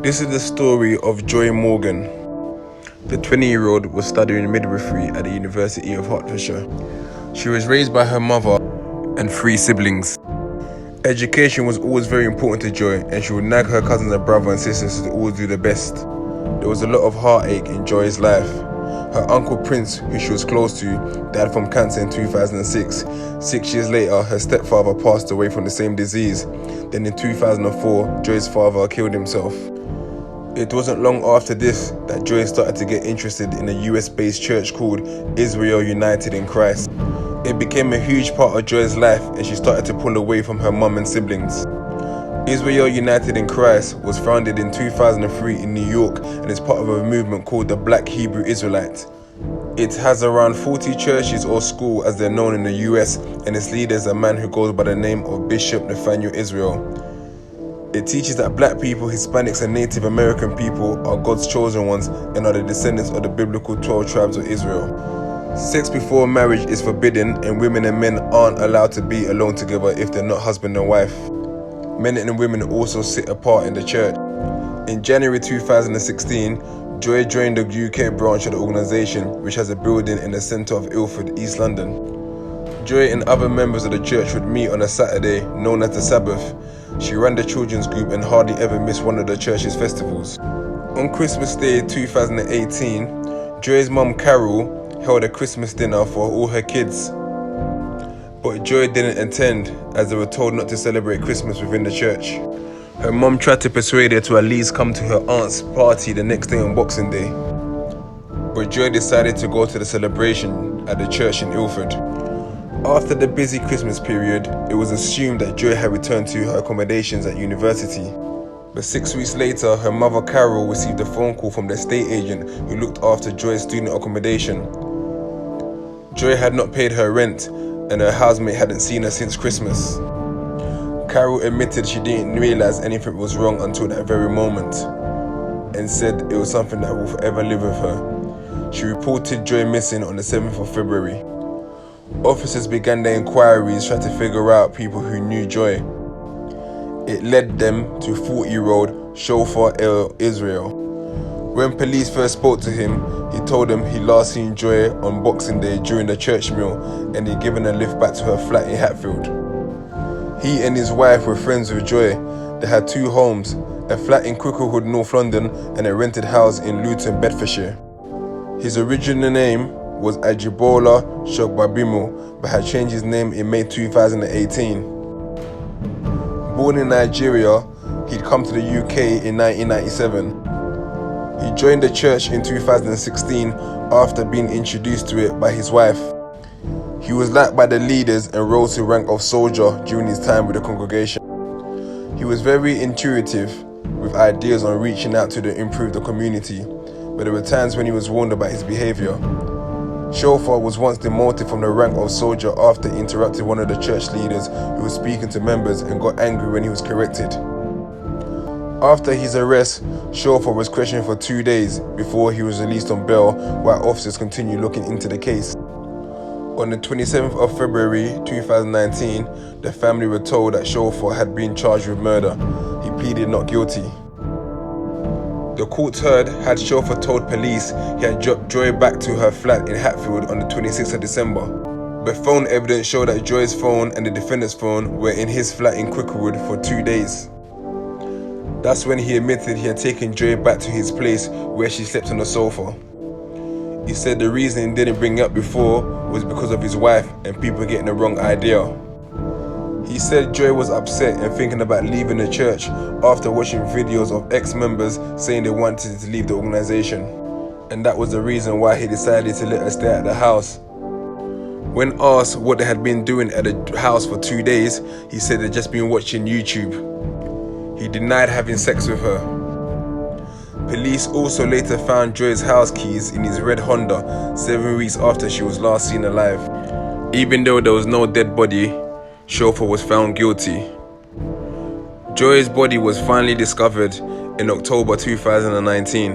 This is the story of Joy Morgan. The 20-year-old was studying midwifery at the University of Hertfordshire. She was raised by her mother and 3 siblings. Education was always very important to Joy, and she would nag her cousins and brother and sisters to always do the best. There was a lot of heartache in Joy's life. Her uncle Prince, who she was close to, died from cancer in 2006. 6 years later, her stepfather passed away from the same disease. Then in 2004, Joy's father killed himself. It wasn't long after this that Joy started to get interested in a US-based church called Israel United in Christ. It became a huge part of Joy's life, and she started to pull away from her mum and siblings. Israel United in Christ was founded in 2003 in New York and is part of a movement called the Black Hebrew Israelites. It has around 40 churches or schools as they're known in the US, and its leader is a man who goes by the name of Bishop Nathaniel Israel. It teaches that black people, Hispanics and Native American people are God's chosen ones and are the descendants of the biblical 12 tribes of Israel. Sex before marriage is forbidden, and women and men aren't allowed to be alone together if they're not husband and wife. Men and women also sit apart in the church. In January 2016, Joy joined the UK branch of the organisation, which has a building in the centre of Ilford, East London. Joy and other members of the church would meet on a Saturday, known as the Sabbath. She ran the children's group and hardly ever missed one of the church's festivals. On Christmas Day 2018, Joy's mum Carol held a Christmas dinner for all her kids. But Joy didn't attend, as they were told not to celebrate Christmas within the church. Her mum tried to persuade her to at least come to her aunt's party the next day on Boxing Day. But Joy decided to go to the celebration at the church in Ilford. After the busy Christmas period, it was assumed that Joy had returned to her accommodations at university. But 6 weeks later, her mother Carol received a phone call from the estate agent who looked after Joy's student accommodation. Joy had not paid her rent, and her housemate hadn't seen her since Christmas. Carol admitted she didn't realise anything was wrong until that very moment, and said it was something that will forever live with her. She reported Joy missing on the 7th of February. Officers began their inquiries trying to figure out people who knew Joy. It led them to 40-year-old Shofar El Israel. When police first spoke to him, he told them he'd last seen Joy on Boxing Day during the church meal, and he'd given a lift back to her flat in Hatfield. He and his wife were friends with Joy. They had 2 homes, a flat in Cricklewood, North London, and a rented house in Luton, Bedfordshire. His original name was Ajibola Shogbabimo, but had changed his name in May 2018. Born in Nigeria, he'd come to the UK in 1997. He joined the church in 2016 after being introduced to it by his wife. He was liked by the leaders and rose to the rank of soldier during his time with the congregation. He was very intuitive, with ideas on reaching out to improve the community, but there were times when he was warned about his behaviour. Shofar was once demoted from the rank of soldier after he interrupted one of the church leaders who was speaking to members and got angry when he was corrected. After his arrest, Shofar was questioned for 2 days before he was released on bail, while officers continued looking into the case. On the 27th of February 2019, the family were told that Shofar had been charged with murder. He pleaded not guilty. The court heard had Shofar told police he had dropped Joy back to her flat in Hatfield on the 26th of December. But phone evidence showed that Joy's phone and the defendant's phone were in his flat in Cricklewood for 2 days. That's when he admitted he had taken Joy back to his place where she slept on the sofa. He said the reason he didn't bring it up before was because of his wife and people getting the wrong idea. He said Joy was upset and thinking about leaving the church after watching videos of ex-members saying they wanted to leave the organisation, and that was the reason why he decided to let her stay at the house. When asked what they had been doing at the house for 2 days, he said they'd just been watching YouTube. He denied having sex with her. Police also later found Joy's house keys in his red Honda 7 weeks after she was last seen alive. Even though there was no dead body, Shofar was found guilty. Joy's body was finally discovered in October 2019.